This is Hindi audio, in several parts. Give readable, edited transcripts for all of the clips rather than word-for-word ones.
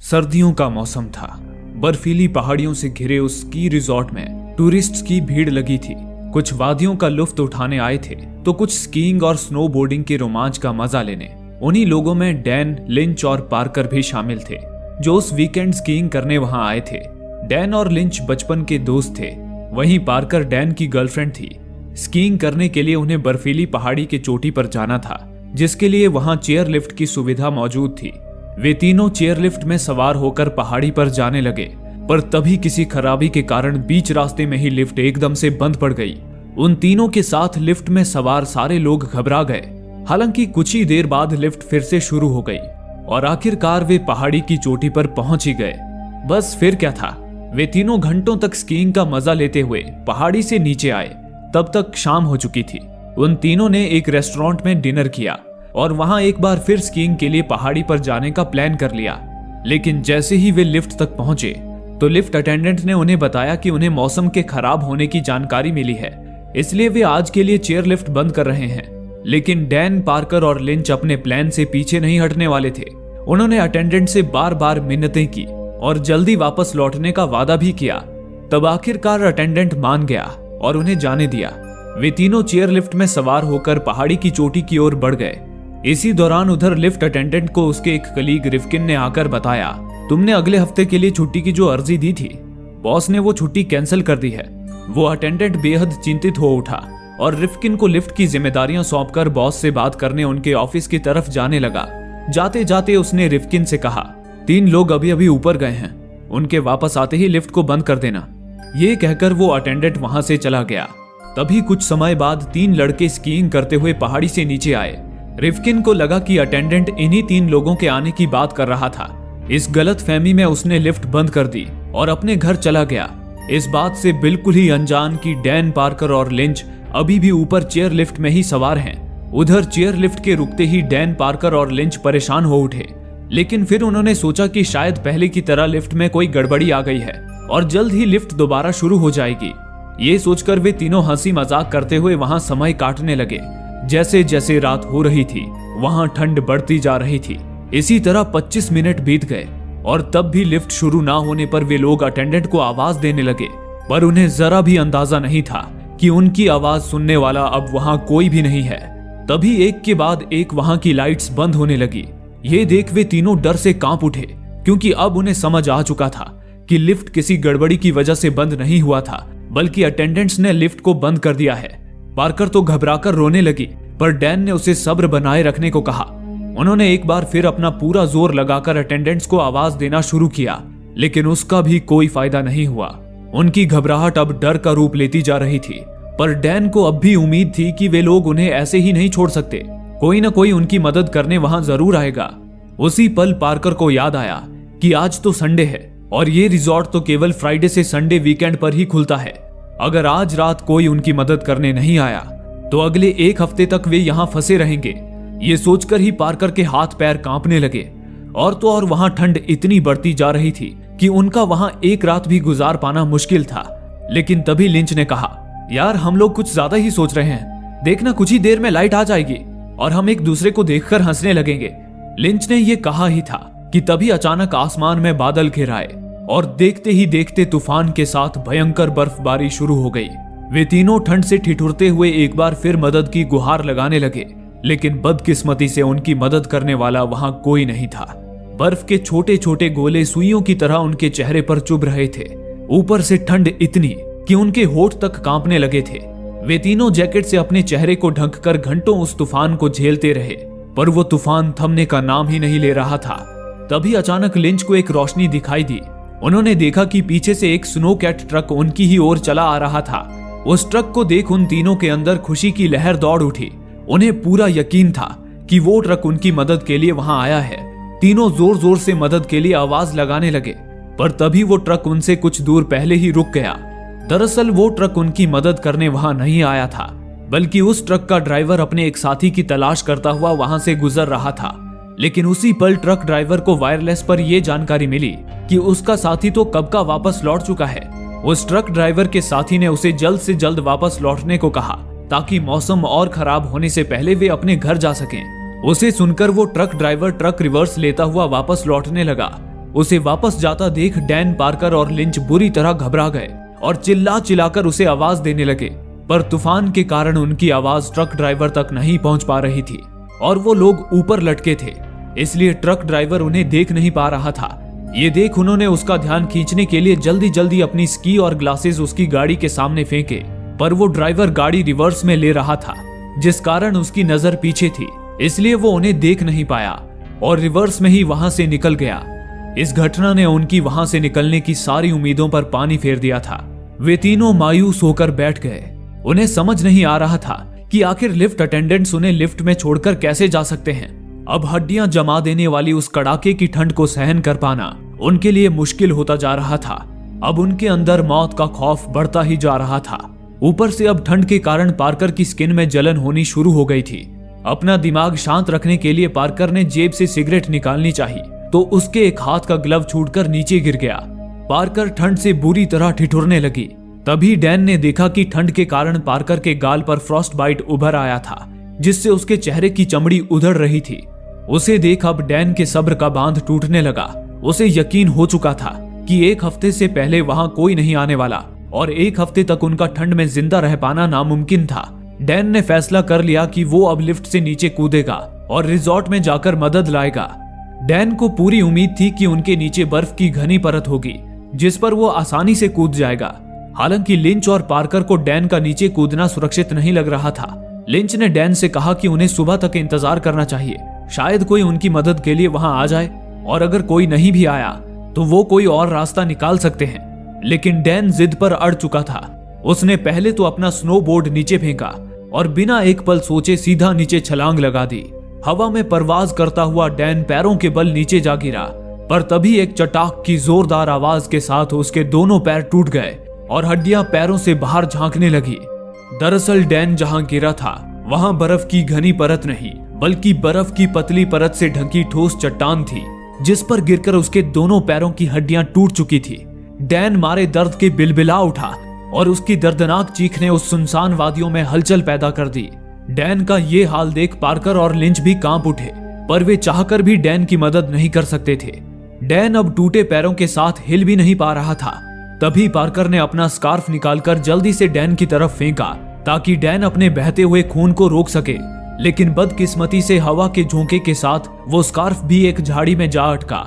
सर्दियों का मौसम था। बर्फीली पहाड़ियों से घिरे उस स्की रिजॉर्ट में टूरिस्ट्स की भीड़ लगी थी। कुछ वादियों का लुत्फ उठाने आए थे तो कुछ स्कीइंग और स्नोबोर्डिंग के रोमांच का मजा लेने। उन्हीं लोगों में डैन, लिंच और पार्कर भी शामिल थे जो उस वीकेंड स्कीइंग करने वहां आए थे। डैन और लिंच बचपन के दोस्त थे, वहीं पार्कर डैन की गर्लफ्रेंड थी। स्कीइंग करने के लिए उन्हें बर्फीली पहाड़ी के चोटी पर जाना था, जिसके लिए वहां चेयर लिफ्ट की सुविधा मौजूद थी। वे तीनों चेयर लिफ्ट में सवार होकर पहाड़ी पर जाने लगे, पर तभी किसी खराबी के कारण बीच रास्ते में ही लिफ्ट एकदम से बंद पड़ गई। उन तीनों के साथ लिफ्ट में सवार सारे लोग घबरा गए। हालांकि कुछ ही देर बाद लिफ्ट फिर से शुरू हो गई और आखिरकार वे पहाड़ी की चोटी पर पहुंच ही गए। बस फिर क्या था, वे तीनों घंटों तक स्कीइंग का मजा लेते हुए पहाड़ी से नीचे आए। तब तक शाम हो चुकी थी। उन तीनों ने एक रेस्टोरेंट में डिनर किया और वहां एक बार फिर स्कीइंग के लिए पहाड़ी पर जाने का प्लान कर लिया। लेकिन जैसे ही वे लिफ्ट तक पहुंचे तो लिफ्ट अटेंडेंट ने उन्हें बताया कि उन्हें मौसम के खराब होने की जानकारी मिली है, इसलिए वे आज के लिए चेयर लिफ्ट बंद कर रहे हैं। लेकिन डैन, पार्कर और लिंच अपने प्लान से पीछे नहीं हटने वाले थे। उन्होंने अटेंडेंट से बार बार मिन्नतें की और जल्दी वापस लौटने का वादा भी किया। तब आखिरकार अटेंडेंट मान गया और उन्हें जाने दिया। वे तीनों चेयर लिफ्ट में सवार होकर पहाड़ी की चोटी की ओर बढ़ गए। इसी दौरान उधर लिफ्ट अटेंडेंट को उसके एक कलीग रिफकिन ने आकर बताया, तुमने अगले हफ्ते के लिए छुट्टी की जो अर्जी दी थी, बॉस ने वो छुट्टी कैंसिल कर दी है। वो अटेंडेंट बेहद चिंतित हो उठा और रिफकिन को लिफ्ट की जिम्मेदारियां सौंपकर बॉस से बात करने उनके ऑफिस की तरफ जाने लगा। जाते जाते उसने रिफकिन से कहा, 3 लोग अभी अभी ऊपर गए हैं, उनके वापस आते ही लिफ्ट को बंद कर देना। ये कहकर वो अटेंडेंट वहां से चला गया। तभी कुछ समय बाद 3 लड़के स्कीइंग करते हुए पहाड़ी से नीचे आए। रिफकिन को लगा कि अटेंडेंट इन्हीं 3 लोगों के आने की बात कर रहा था। इस गलत फहमी में उसने लिफ्ट बंद कर दी और अपने घर चला गया, इस बात से बिल्कुल ही अनजान कि डैन, पार्कर और लिंच अभी भी ऊपर चेयर लिफ्ट में ही सवार हैं। उधर चेयर लिफ्ट के रुकते ही डैन, पार्कर और लिंच परेशान हो उठे। लेकिन फिर उन्होंने सोचा कि शायद पहले की तरह लिफ्ट में कोई गड़बड़ी आ गई है और जल्द ही लिफ्ट दोबारा शुरू हो जाएगी। ये सोचकर वे तीनों हंसी मजाक करते हुए वहां समय काटने लगे। जैसे जैसे रात हो रही थी वहां ठंड बढ़ती जा रही थी। इसी तरह 25 मिनट बीत गए और तब भी लिफ्ट शुरू ना होने पर वे लोग अटेंडेंट को आवाज देने लगे, पर उन्हें जरा भी अंदाजा नहीं था कि उनकी आवाज सुनने वाला अब वहां कोई भी नहीं है। तभी एक के बाद एक वहां की लाइट्स बंद होने लगी। ये देख वे तीनों डर से कांप उठे, क्योंकि अब उन्हें समझ आ चुका था कि लिफ्ट किसी गड़बड़ी की वजह से बंद नहीं हुआ था, बल्कि अटेंडेंट्स ने लिफ्ट को बंद कर दिया है। पार्कर तो घबराकर रोने लगी, पर डैन ने उसे सब्र बनाए रखने को कहा। उन्होंने एक बार फिर अपना पूरा जोर लगाकर अटेंडेंट्स को आवाज देना शुरू किया, लेकिन उसका भी कोई फायदा नहीं हुआ। उनकी घबराहट अब डर का रूप लेती जा रही थी, पर डैन को अब भी उम्मीद थी कि वे लोग उन्हें ऐसे ही नहीं छोड़ सकते। कोई न कोई उनकी मदद करने वहां जरूर आएगा। उसी पल पार्कर को याद आया कि आज तो संडे है और ये रिजॉर्ट तो केवल फ्राइडे से संडे वीकेंड पर ही खुलता है। अगर आज रात कोई उनकी मदद करने नहीं आया तो अगले 1 हफ्ते तक वे यहाँ फंसे रहेंगे। ये सोचकर ही पार्कर के हाथ पैर कांपने लगे। और तो और वहां ठंड इतनी बढ़ती जा रही थी कि उनका वहां एक रात भी गुजार पाना मुश्किल था। लेकिन तभी लिंच ने कहा, यार हम लोग कुछ ज्यादा ही सोच रहे हैं, देखना कुछ ही देर में लाइट आ जाएगी और हम एक दूसरे को देखकर हंसने लगेंगे। लिंच ने यह कहा ही था कि तभी अचानक आसमान में बादल घिर आए और देखते ही देखते तूफान के साथ भयंकर बर्फबारी शुरू हो गई। वे तीनों ठंड से ठिठुरते हुए एक बार फिर मदद की गुहार लगाने लगे, लेकिन बदकिस्मती से उनकी मदद करने वाला वहां कोई नहीं था। बर्फ के छोटे छोटे गोले सुइयों की तरह उनके चेहरे पर चुभ रहे थे। ऊपर से ठंड इतनी कि उनके होठ तक कांपने लगे थे। वे तीनों जैकेट से अपने चेहरे को ढककर घंटों उस तूफान को झेलते रहे, पर वो तूफान थमने का नाम ही नहीं ले रहा था। तभी अचानक लिंच को एक रोशनी दिखाई दी। उन्होंने देखा कि पीछे से एक स्नो कैट ट्रक उनकी ही ओर चला आ रहा था। उस ट्रक को देख उन तीनों के अंदर खुशी की लहर दौड़ उठी। उन्हें पूरा यकीन था कि वो ट्रक उनकी मदद के लिए वहां आया है। तीनों जोर जोर से मदद के लिए आवाज लगाने लगे, पर तभी वो ट्रक उनसे कुछ दूर पहले ही रुक गया। दरअसल वो ट्रक उनकी मदद करने वहां नहीं आया था, बल्कि उस ट्रक का ड्राइवर अपने एक साथी की तलाश करता हुआ वहां से गुजर रहा था। लेकिन उसी पल ट्रक ड्राइवर को वायरलेस पर यह जानकारी मिली कि उसका साथी तो कब का वापस लौट चुका है। उस ट्रक ड्राइवर के साथी ने उसे जल्द से जल्द वापस लौटने को कहा, ताकि मौसम और खराब होने से पहले वे अपने घर जा सकें। उसे सुनकर वो ट्रक ड्राइवर ट्रक रिवर्स लेता हुआ वापस लौटने लगा। उसे वापस जाता देख डैन, पार्कर और लिंच बुरी तरह घबरा गए और चिल्ला चिल्लाकर उसे आवाज देने लगे, पर तूफान के कारण उनकी आवाज ट्रक ड्राइवर तक नहीं पहुंच पा रही थी और वो लोग ऊपर लटके थे, इसलिए ट्रक ड्राइवर उन्हें देख नहीं पा रहा था। ये देख उन्होंने उसका ध्यान खींचने के लिए जल्दी जल्दी अपनी स्की और ग्लासेस उसकी गाड़ी के सामने फेंके, पर वो ड्राइवर गाड़ी रिवर्स में ले रहा था, जिस कारण उसकी नजर पीछे थी, इसलिए वो उन्हें देख नहीं पाया और रिवर्स में ही वहां से निकल गया। इस घटना ने उनकी वहां से निकलने की सारी उम्मीदों पर पानी फेर दिया था। वे तीनों मायूस होकर बैठ गए। उन्हें समझ नहीं आ रहा था कि आखिर लिफ्ट अटेंडेंट्स उन्हें लिफ्ट में छोड़कर कैसे जा सकते हैं। अब हड्डियां जमा देने वाली उस कड़ाके की ठंड को सहन कर पाना उनके लिए मुश्किल होता जा रहा था। अब उनके अंदर मौत का खौफ बढ़ता ही जा रहा था। ऊपर से अब ठंड के कारण पार्कर की स्किन में जलन होनी शुरू हो गई थी। अपना दिमाग शांत रखने के लिए पार्कर ने जेब से सिगरेट निकालनी चाहिए, तो उसके एक हाथ का ग्लव छूटकर नीचे गिर गया। पार्कर ठंड से बुरी तरह ठिठुरने लगी। तभी डैन ने देखा कि ठंड के कारण पार्कर के गाल पर फ्रॉस्ट बाइट उभर आया था, जिससे उसके चेहरे की चमड़ी उधड़ रही थी। उसे देख अब डैन के सब्र का बांध टूटने लगा। उसे यकीन हो चुका था कि एक हफ्ते से पहले वहां कोई नहीं आने वाला और एक हफ्ते तक उनका ठंड में जिंदा रह पाना नामुमकिन था। डैन ने फैसला कर लिया कि वो अब लिफ्ट से नीचे कूदेगा और रिजॉर्ट में जाकर मदद लाएगा। डैन को पूरी उम्मीद थी कि उनके नीचे बर्फ की घनी परत होगी, जिस पर वो आसानी से कूद जाएगा। हालांकि लिंच और पार्कर को डैन का नीचे कूदना सुरक्षित नहीं लग रहा था। लिंच ने डैन से कहा कि उन्हें सुबह तक इंतजार करना चाहिए, शायद कोई उनकी मदद के लिए वहां आ जाए, और अगर कोई नहीं भी आया तो वो कोई और रास्ता निकाल सकते हैं। लेकिन डैन जिद पर अड़ चुका था। उसने पहले तो अपना स्नोबोर्ड नीचे फेंका और बिना एक पल सोचे सीधा नीचे छलांग लगा दी। हवा में परवाज करता हुआ डैन पैरों के बल नीचे जा गिरा, पर तभी एक चटाक की जोरदार आवाज के साथ उसके दोनों पैर टूट गए और हड्डियां पैरों से बाहर झांकने लगी। दरअसल डैन जहां गिरा था वहां बर्फ की घनी परत नहीं, बल्कि बर्फ की पतली परत से ढकी ठोस चट्टान थी, जिस पर गिरकर उसके दोनों पैरों की हड्डियां टूट चुकी थी। डैन मारे दर्द के बिलबिला उठा और उसकी दर्दनाक चीख ने उस सुनसान वादियों में हलचल पैदा कर दी। डैन का ये हाल देख पार्कर और लिंच भी कांप उठे, पर वे चाहकर भी डैन की मदद नहीं कर सकते थे। डैन अब टूटे पैरों के साथ हिल भी नहीं पा रहा था। तभी पार्कर ने अपना स्कार्फ निकालकर जल्दी से डैन की तरफ फेंका, ताकि डैन अपने बहते हुए खून को रोक सके। लेकिन बदकिस्मती से हवा के झोंके के साथ वो स्कार्फ भी एक झाड़ी में जा अटका।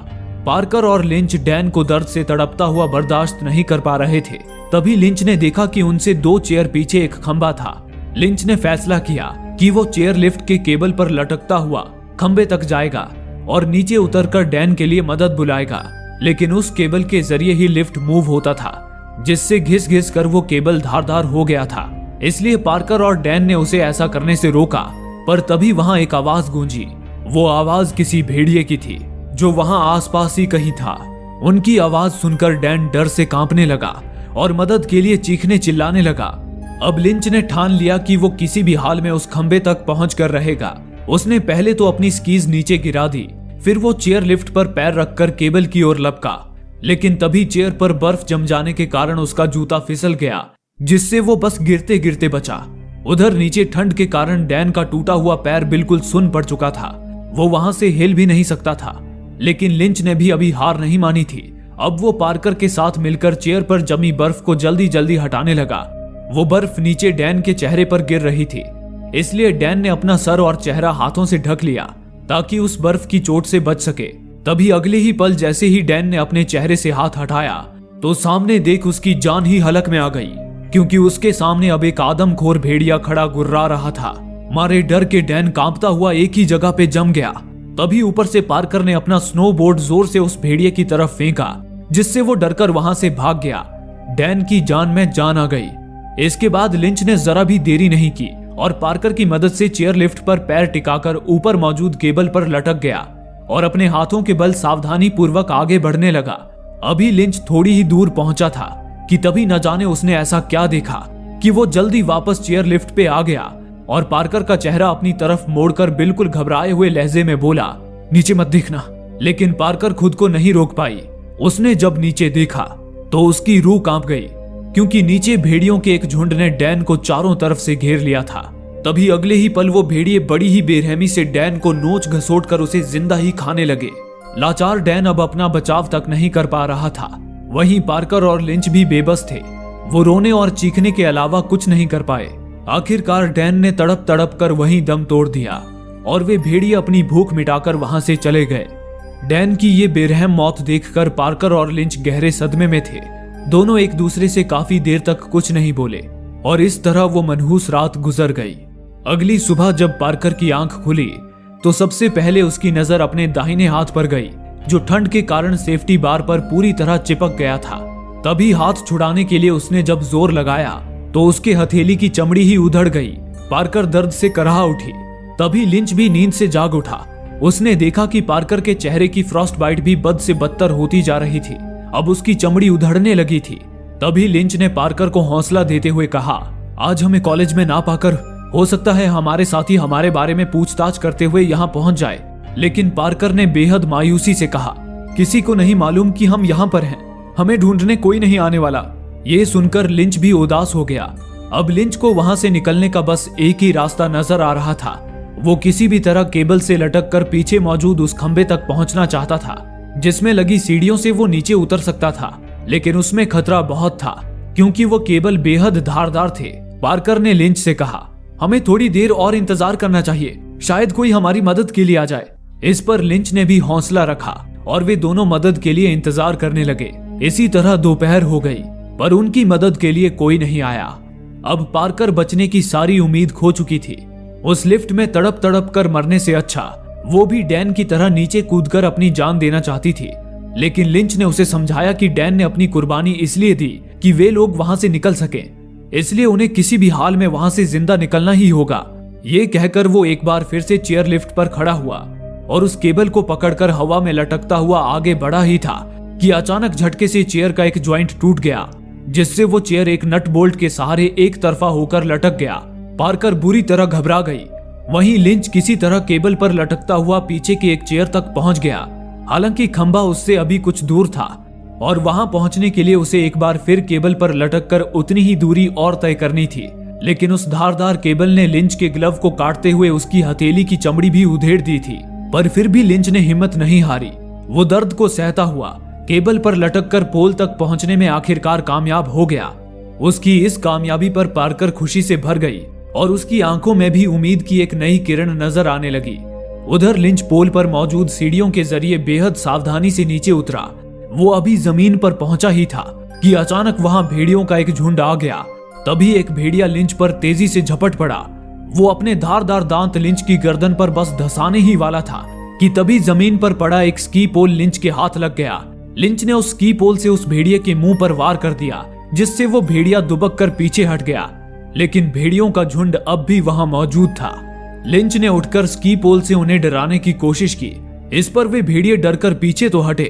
पार्कर और लिंच डैन को दर्द से तड़पता हुआ बर्दाश्त नहीं कर पा रहे थे। तभी लिंच ने देखा कि उनसे 2 चेयर पीछे एक खंबा था। लिंच ने फैसला किया कि वो चेयर लिफ्ट के केबल पर लटकता हुआ खंबे तक जाएगा और नीचे उतरकर डैन के लिए मदद बुलाएगा। लेकिन उस केबल के जरिए ही लिफ्ट मूव होता था, जिससे घिस घिस कर वो केबल धारदार हो गया था। इसलिए पार्कर और डैन ने उसे ऐसा करने से रोका, पर तभी वहां एक आवाज गूंजी। वो आवाज किसी भेड़िए की थी, जो वहां आसपास ही कहीं था। उनकी आवाज सुनकर डैन डर से कांपने लगा और मदद के लिए चीखने चिल्लाने लगा। अब लिंच ने ठान लिया कि वो किसी भी हाल में उस खंबे तक पहुंच कर रहेगा। उसने पहले तो अपनी स्कीज नीचे गिरा दी, फिर वो चेयर लिफ्ट पर पैर रखकर केबल की ओर लपका। लेकिन तभी चेयर पर बर्फ जम जाने के कारण उसका जूता फिसल गया, जिससे वो बस गिरते गिरते बचा। उधर नीचे ठंड के कारण डैन का टूटा हुआ पैर बिल्कुल सुन्न पड़ चुका था। वो वहां से हिल भी नहीं सकता था। लेकिन लिंच ने भी अभी हार नहीं मानी थी। अब वो पार्कर के साथ मिलकर चेयर पर जमी बर्फ को जल्दी जल्दी हटाने लगा। वो बर्फ नीचे डैन के चेहरे पर गिर रही थी, इसलिए डैन ने अपना सर और चेहरा हाथों से ढक लिया ताकि उस बर्फ की चोट से बच सके। तभी अगले ही पल जैसे ही डैन ने अपने चेहरे से हाथ हटाया तो सामने देख उसकी जान ही हलक में आ गई, क्योंकि उसके सामने अब एक आदमखोर भेड़िया खड़ा गुर्रा रहा था। मारे डर के डैन कांपता हुआ एक ही जगह पे जम गया। तभी ऊपर से पार्कर ने अपना स्नोबोर्ड जोर से उस भेड़िए की तरफ फेंका, जिससे वो डरकर वहां से भाग गया। डैन की जान में जान आ गई। इसके बाद लिंच ने जरा भी देरी नहीं की और पार्कर की मदद से चेयर लिफ्ट पर पैर टिकाकर ऊपर मौजूद केबल पर लटक गया और अपने हाथों के बल सावधानी पूर्वक आगे बढ़ने लगा। अभी लिंच थोड़ी ही दूर पहुंचा था कि तभी न जाने उसने ऐसा क्या देखा कि वो जल्दी वापस चेयर लिफ्ट पे आ गया और पार्कर का चेहरा अपनी तरफ मोड़कर बिल्कुल घबराए हुए लहजे में बोला, नीचे मत देखना। लेकिन पार्कर खुद को नहीं रोक पाई। उसने जब नीचे देखा तो उसकी रूह कांप गई, क्योंकि नीचे भेड़ियों के एक झुंड ने डैन को चारों तरफ से घेर लिया था। तभी अगले ही पल वो भेड़िए बड़ी ही बेरहमी से डैन को नोच घसोट कर उसे जिंदा ही खाने लगे। लाचार डैन अब अपना बचाव तक नहीं कर पा रहा था। वहीं पार्कर और लिंच भी बेबस थे। वो रोने और चीखने के अलावा कुछ नहीं कर पाए। आखिरकार डैन ने तड़प तड़प कर वहीं दम तोड़ दिया और वे भेड़िए अपनी भूख मिटाकर वहां से चले गए। डैन की ये बेरहम मौत देखकर पार्कर और लिंच गहरे सदमे में थे। दोनों एक दूसरे से काफी देर तक कुछ नहीं बोले और इस तरह वो मनहूस रात गुजर गई। अगली सुबह जब पार्कर की आंख खुली तो सबसे पहले उसकी नजर अपने दाहिने हाथ पर गई, जो ठंड के कारण सेफ्टी बार पर पूरी तरह चिपक गया था। तभी हाथ छुड़ाने के लिए उसने जब जोर लगाया तो उसके हथेली की चमड़ी ही उधड़ गई। पार्कर दर्द से कराह उठी। तभी लिंच भी नींद से जाग उठा। उसने देखा कि पार्कर के चेहरे की फ्रॉस्ट बाइट भी बद से बदतर होती जा रही थी। अब उसकी चमड़ी उधड़ने लगी थी। तभी लिंच ने पार्कर को हौसला देते हुए कहा, आज हमें कॉलेज में ना पाकर हो सकता है हमारे साथी हमारे बारे में पूछताछ करते हुए यहाँ पहुंच जाए। लेकिन पार्कर ने बेहद मायूसी से कहा, किसी को नहीं मालूम कि हम यहाँ पर हैं। हमें ढूंढने कोई नहीं आने वाला। ये सुनकर लिंच भी उदास हो गया। अब लिंच को वहां से निकलने का बस एक ही रास्ता नजर आ रहा था। वो किसी भी तरह केबल से लटक कर पीछे मौजूद उस खंबे तक पहुंचना चाहता था, जिसमें लगी सीढ़ियों से वो नीचे उतर सकता था। लेकिन उसमें खतरा बहुत था, क्योंकि वो केबल बेहद धारदार थे। पार्कर ने लिंच से कहा, हमें थोड़ी देर और इंतजार करना चाहिए, शायद कोई हमारी मदद के लिए आ जाए। इस पर लिंच ने भी हौसला रखा और वे दोनों मदद के लिए इंतजार करने लगे। इसी तरह दोपहर हो गई, पर उनकी मदद के लिए कोई नहीं आया। अब पार्कर बचने की सारी उम्मीद खो चुकी थी। उस लिफ्ट में तड़प तड़प कर मरने से अच्छा वो भी डैन की तरह नीचे कूदकर अपनी जान देना चाहती थी। लेकिन लिंच ने उसे समझाया कि डैन ने अपनी कुर्बानी इसलिए दी कि वे लोग वहां से निकल सके, इसलिए उन्हें किसी भी हाल में वहां से जिंदा निकलना ही होगा। ये कहकर वो एक बार फिर से चेयर लिफ्ट पर खड़ा हुआ और उस केबल को पकड़कर हवा में लटकता हुआ आगे बढ़ा ही था कि अचानक झटके से चेयर का एक ज्वाइंट टूट गया, जिससे वो चेयर एक नट बोल्ट के सहारे एक तरफा होकर लटक गया। पार्कर बुरी तरह घबरा गई। वहीं लिंच किसी तरह केबल पर लटकता हुआ पीछे की एक चेयर तक पहुंच गया। हालांकि खंबा उससे अभी कुछ दूर था और वहां पहुंचने के लिए उसे एक बार फिर केबल पर लटककर उतनी ही दूरी और तय करनी थी। लेकिन उस धारदार केबल ने लिंच के ग्लव को काटते हुए उसकी हथेली की चमड़ी भी उधेड़ दी थी। पर फिर भी लिंच ने हिम्मत नहीं हारी। वो दर्द को सहता हुआ केबल पर लटककर पोल तक पहुंचने में आखिरकार कामयाब हो गया। उसकी इस कामयाबी पर पार्कर खुशी से भर गई और उसकी आंखों में भी उम्मीद की एक नई किरण नजर आने लगी। उधर लिंच पोल पर मौजूद सीढ़ियों के जरिए बेहद सावधानी से नीचे उतरा। वो अभी जमीन पर पहुंचा ही था कि अचानक वहां भेड़ियों का एक झुंड आ गया। तभी एक भेड़िया लिंच पर तेजी से झपट पड़ा। वो अपने धारदार दांत लिंच की गर्दन पर बस धसाने ही वाला था कि तभी जमीन पर पड़ा एक स्की पोल लिंच के हाथ लग गया। लिंच ने उस स्की पोल से उस भेड़िए के मुंह पर वार कर दिया, जिससे वो भेड़िया दुबक कर पीछे हट गया। लेकिन भेड़ियों का झुंड अब भी वहां मौजूद था। लिंच ने उठकर स्की पोल से उन्हें डराने की कोशिश की। इस पर वे भेड़िए डरकर पीछे तो हटे,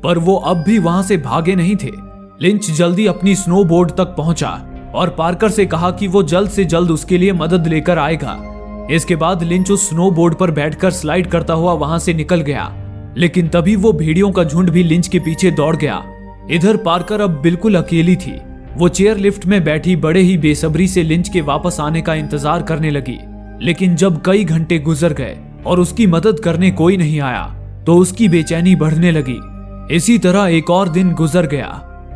पर वो अब भी वहां से भागे नहीं थे। लिंच जल्दी अपनी स्नोबोर्ड तक पहुंचा और पार्कर से कहा कि वो जल्द से जल्द उसके लिए मदद लेकर आएगा। इसके बाद लिंच उस स्नोबोर्ड पर बैठकर स्लाइड करता हुआ वहां से निकल गया। लेकिन तभी वो भेड़ियों का झुंड भी लिंच के पीछे दौड़ गया। इधर पार्कर अब बिल्कुल अकेली थी। वो चेयर लिफ्ट में बैठी बड़े ही बेसब्री से लिंच के वापस आने का इंतजार करने लगी। लेकिन जब कई घंटे गुजर गए और उसकी मदद करने कोई नहीं आया, तो उसकी बेचैनी बढ़ने लगी। इसी तरह एक और दिन गुजर गया,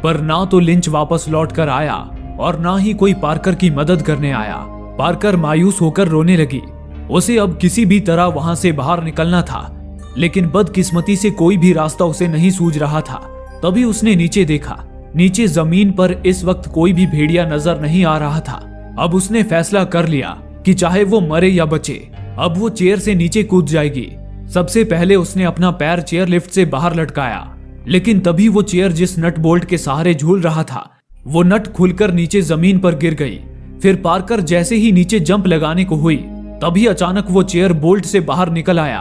पर ना तो लिंच वापस लौट कर आया और ना ही कोई पार्कर की मदद करने आया। पार्कर मायूस होकर रोने लगी। उसे अब किसी भी तरह वहां से बाहर निकलना था, लेकिन बदकिस्मती से कोई भी रास्ता उसे नहीं सूझ रहा था। तभी उसने नीचे देखा। नीचे जमीन पर इस वक्त कोई भी भेड़िया नजर नहीं आ रहा था। अब उसने फैसला कर लिया कि चाहे वो मरे या बचे, अब वो चेयर से नीचे कूद जाएगी। सबसे पहले उसने अपना पैर चेयर लिफ्ट से बाहर लटकाया, लेकिन तभी वो चेयर जिस नट बोल्ट के सहारे झूल रहा था, वो नट खुलकर नीचे जमीन पर गिर गई। फिर पार्कर जैसे ही नीचे जंप लगाने को हुई, तभी अचानक वो चेयर बोल्ट से बाहर निकल आया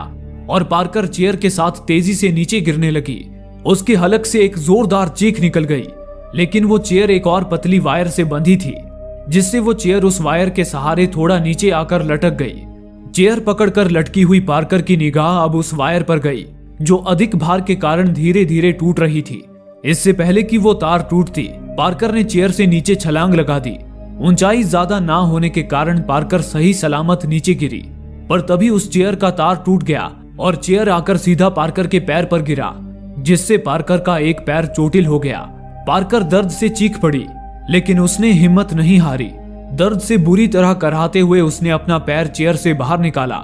और पार्कर चेयर के साथ तेजी से नीचे गिरने लगी। उसके हलक से एक जोरदार चीख निकल गई, लेकिन वो चेयर एक और पतली वायर से बंधी थी, जिससे वो चेयर उस वायर के सहारे थोड़ा नीचे आकर लटक गई। चेयर पकड़कर लटकी हुई पार्कर की निगाह अब उस वायर पर गई, जो अधिक भार के कारण धीरे धीरे टूट रही थी। इससे पहले कि वो तार टूटती, पार्कर ने चेयर से नीचे छलांग लगा दी। ऊंचाई ज्यादा ना होने के कारण पार्कर सही सलामत नीचे गिरी, पर तभी उस चेयर का तार टूट गया और चेयर आकर सीधा पार्कर के पैर पर गिरा, जिससे पार्कर का एक पैर चोटिल हो गया। पार्कर दर्द से चीख पड़ी, लेकिन उसने हिम्मत नहीं हारी। दर्द से बुरी तरह कराहते हुए उसने अपना पैर चेयर से बाहर निकाला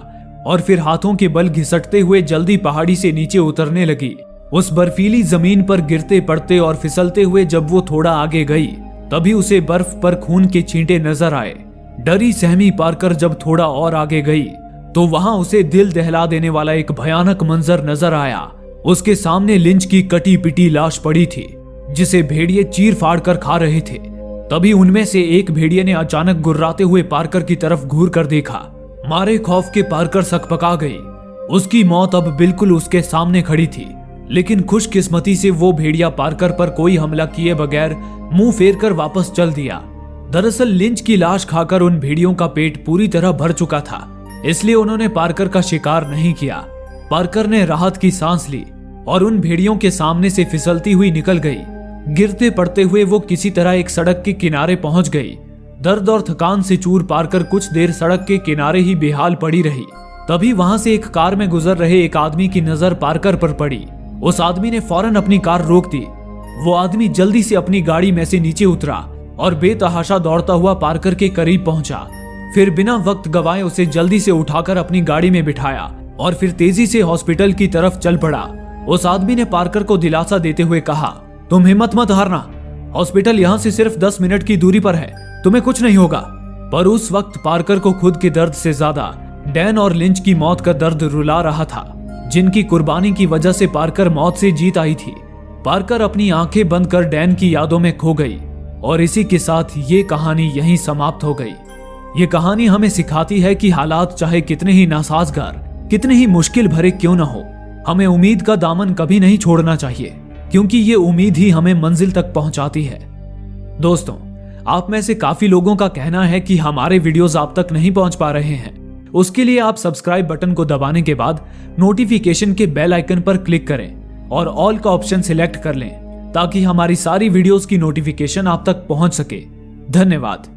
और फिर हाथों के बल घिसटते हुए जल्दी पहाड़ी से नीचे उतरने लगी। उस बर्फीली जमीन पर गिरते पड़ते और फिसलते हुए जब वो थोड़ा आगे गई, तभी उसे बर्फ पर खून के छींटे नजर आए। डरी सहमी पार्कर जब थोड़ा और आगे गई, तो वहां उसे दिल दहला देने वाला एक भयानक मंजर नजर आया। उसके सामने लिंच की कटी पिटी लाश पड़ी थी, जिसे भेड़िए चीर फाड़ कर खा रहे थे। तभी उनमें से एक भेड़िए ने अचानक गुर्राते हुए पार्कर की तरफ घूर कर देखा। मारे खौफ के पार्कर सकपका गई। उसकी मौत अब बिल्कुल उसके सामने खड़ी थी, लेकिन खुशकिस्मती से वो भेड़िया पार्कर पर कोई हमला किए बगैर मुंह फेर कर वापस चल दिया। दरअसल लिंच की लाश खाकर उन भेड़ियों का पेट पूरी तरह भर चुका था, इसलिए उन्होंने पार्कर का शिकार नहीं किया। पार्कर ने राहत की सांस ली और उन भेड़ियों के सामने से फिसलती हुई निकल गई। गिरते पड़ते हुए वो किसी तरह एक सड़क के किनारे पहुंच गई। दर्द और थकान से चूर पार्कर कुछ देर सड़क के किनारे ही बेहाल पड़ी रही। तभी वहां से एक कार में गुजर रहे एक आदमी की नजर पार्कर पर पड़ी। उस आदमी ने फौरन अपनी कार रोक दी। वो आदमी जल्दी से अपनी गाड़ी में से नीचे उतरा और बेतहाशा दौड़ता हुआ पार्कर के करीब पहुंचा। फिर बिना वक्त गवाए उसे जल्दी से उठाकर अपनी गाड़ी में बिठाया और फिर तेजी से हॉस्पिटल की तरफ चल पड़ा। उस आदमी ने पार्कर को दिलासा देते हुए कहा, तुम हिम्मत मत हारना, हॉस्पिटल यहाँ से सिर्फ 10 मिनट की दूरी पर है, तुम्हें कुछ नहीं होगा। पर उस वक्त पार्कर को खुद के दर्द से ज्यादा डैन और लिंच की मौत का दर्द रुला रहा था, जिनकी कुर्बानी की वजह से पार्कर मौत से जीत आई थी। पार्कर अपनी आंखें बंद कर डैन की यादों में खो गई और इसी के साथ ये कहानी यहीं समाप्त हो गई। ये कहानी हमें सिखाती है कि हालात चाहे कितने ही नासाजगार, कितने ही मुश्किल भरे क्यों न हो, हमें उम्मीद का दामन कभी नहीं छोड़ना चाहिए, क्योंकि ये उम्मीद ही हमें मंजिल तक पहुंचाती है। दोस्तों, आप में से काफी लोगों का कहना है कि हमारे वीडियोस आप तक नहीं पहुंच पा रहे हैं। उसके लिए आप सब्सक्राइब बटन को दबाने के बाद नोटिफिकेशन के बेल आइकन पर क्लिक करें और ऑल का ऑप्शन सिलेक्ट कर लें, ताकि हमारी सारी वीडियोस की नोटिफिकेशन आप तक पहुंच सके। धन्यवाद।